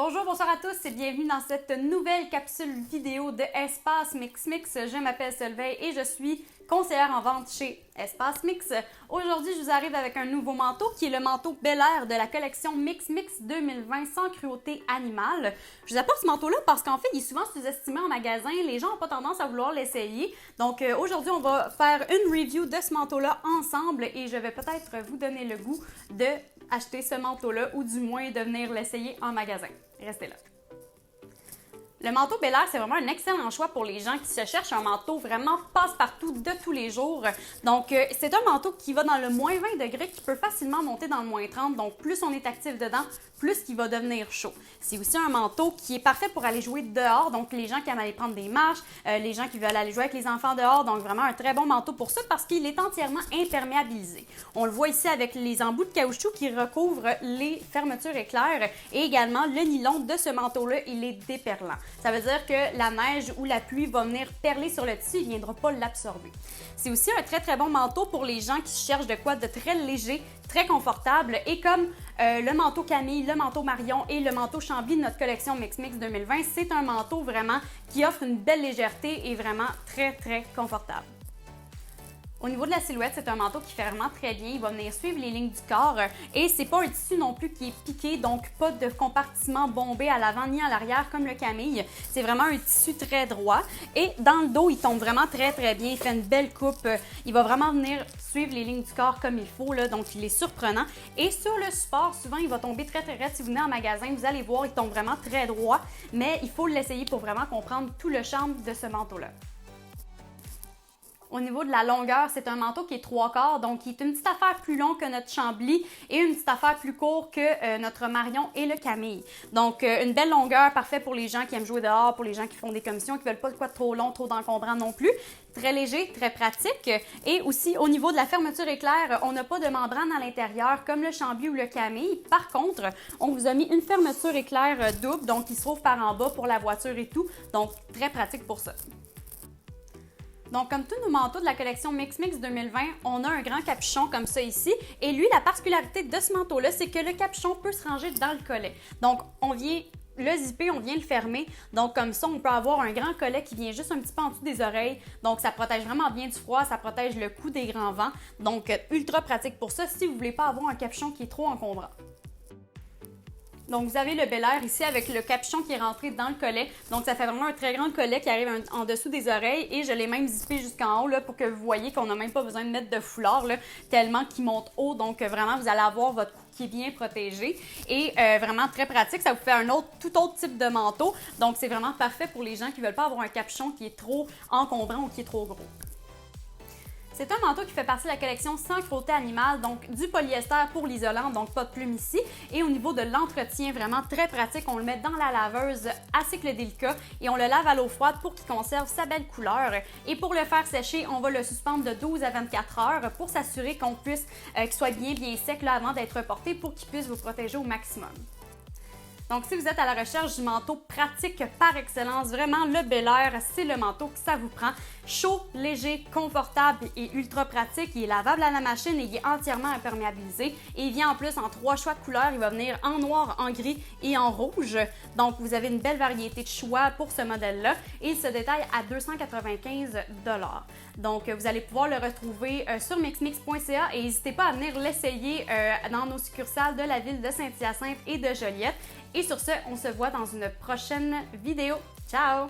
Bonjour, bonsoir à tous et bienvenue dans cette nouvelle capsule vidéo de Espace Mix Mix. Je m'appelle Solveig et je suis conseillère en vente chez Espace Mix. Aujourd'hui, je vous arrive avec un nouveau manteau qui est le manteau Bel Air de la collection Mix Mix 2020 sans cruauté animale. Je vous apporte ce manteau-là parce qu'en fait, il est souvent sous-estimé en magasin. Les gens n'ont pas tendance à vouloir l'essayer. Donc aujourd'hui, on va faire une review de ce manteau-là ensemble et je vais peut-être vous donner le goût de acheter ce manteau-là ou du moins de venir l'essayer en magasin. Restez là. Le manteau Bel Air, c'est vraiment un excellent choix pour les gens qui se cherchent un manteau vraiment passe-partout de tous les jours. Donc, c'est un manteau qui va dans le moins 20 degrés, qui peut facilement monter dans le moins 30. Donc, plus on est actif dedans, plus il va devenir chaud. C'est aussi un manteau qui est parfait pour aller jouer dehors. Donc, les gens qui aiment aller prendre des marches, les gens qui veulent aller jouer avec les enfants dehors. Donc, vraiment un très bon manteau pour ça parce qu'il est entièrement imperméabilisé. On le voit ici avec les embouts de caoutchouc qui recouvrent les fermetures éclairs et également le nylon de ce manteau-là, il est déperlant. Ça veut dire que la neige ou la pluie va venir perler sur le tissu, il ne viendra pas l'absorber. C'est aussi un très bon manteau pour les gens qui cherchent de quoi de très léger, très confortable et comme le manteau Camille, le manteau Marion et le manteau Chambly de notre collection Mix Mix 2020, c'est un manteau vraiment qui offre une belle légèreté et vraiment très confortable. Au niveau de la silhouette, c'est un manteau qui fait vraiment très bien. Il va venir suivre les lignes du corps et c'est pas un tissu non plus qui est piqué, donc pas de compartiment bombé à l'avant ni à l'arrière comme le Camille. C'est vraiment un tissu très droit et dans le dos, il tombe vraiment très bien. Il fait une belle coupe. Il va vraiment venir suivre les lignes du corps comme il faut, là, donc il est surprenant. Et sur le support, souvent, il va tomber très raide. Si vous venez en magasin, vous allez voir, il tombe vraiment très droit, mais il faut l'essayer pour vraiment comprendre tout le charme de ce manteau-là. Au niveau de la longueur, c'est un manteau qui est 3/4, donc qui est une petite affaire plus longue que notre Chambly et une petite affaire plus courte que notre Marion et le Camille. Donc, une belle longueur, parfait pour les gens qui aiment jouer dehors, pour les gens qui font des commissions, qui veulent pas de quoi de trop long, trop d'encombrant non plus. Très léger, très pratique. Et aussi, au niveau de la fermeture éclair, on n'a pas de membrane à l'intérieur comme le Chambly ou le Camille. Par contre, on vous a mis une fermeture éclair double, donc qui se trouve par en bas pour la voiture et tout. Donc, très pratique pour ça. Donc, comme tous nos manteaux de la collection Mix Mix 2020, on a un grand capuchon comme ça ici. Et lui, la particularité de ce manteau-là, c'est que le capuchon peut se ranger dans le collet. Donc, on vient le zipper, on vient le fermer. Donc, comme ça, on peut avoir un grand collet qui vient juste un petit peu en dessous des oreilles. Donc, ça protège vraiment bien du froid, ça protège le cou des grands vents. Donc, ultra pratique pour ça si vous ne voulez pas avoir un capuchon qui est trop encombrant. Donc, vous avez le Bel Air ici avec le capuchon qui est rentré dans le collet. Donc, ça fait vraiment un très grand collet qui arrive en dessous des oreilles et je l'ai même zippé jusqu'en haut là, pour que vous voyez qu'on n'a même pas besoin de mettre de foulard là, tellement qu'il monte haut. Donc, vraiment, vous allez avoir votre cou qui est bien protégé et vraiment très pratique. Ça vous fait un tout autre type de manteau. Donc, c'est vraiment parfait pour les gens qui ne veulent pas avoir un capuchon qui est trop encombrant ou qui est trop gros. C'est un manteau qui fait partie de la collection sans cruauté animale, donc du polyester pour l'isolant, donc pas de plume ici. Et au niveau de l'entretien, vraiment très pratique, on le met dans la laveuse à cycle délicat et on le lave à l'eau froide pour qu'il conserve sa belle couleur. Et pour le faire sécher, on va le suspendre de 12 à 24 heures pour s'assurer qu'on puisse, qu'il soit bien sec là, avant d'être porté pour qu'il puisse vous protéger au maximum. Donc, si vous êtes à la recherche du manteau pratique par excellence, vraiment le Bel Air, c'est le manteau que ça vous prend. Chaud, léger, confortable et ultra pratique. Il est lavable à la machine et il est entièrement imperméabilisé. Et il vient en plus en 3 choix de couleurs. Il va venir en noir, en gris et en rouge. Donc, vous avez une belle variété de choix pour ce modèle-là. Et il se détaille à 295 $. Donc, vous allez pouvoir le retrouver sur mixmix.ca et n'hésitez pas à venir l'essayer dans nos succursales de la ville de Saint-Hyacinthe et de Joliette. Et sur ce, on se voit dans une prochaine vidéo. Ciao!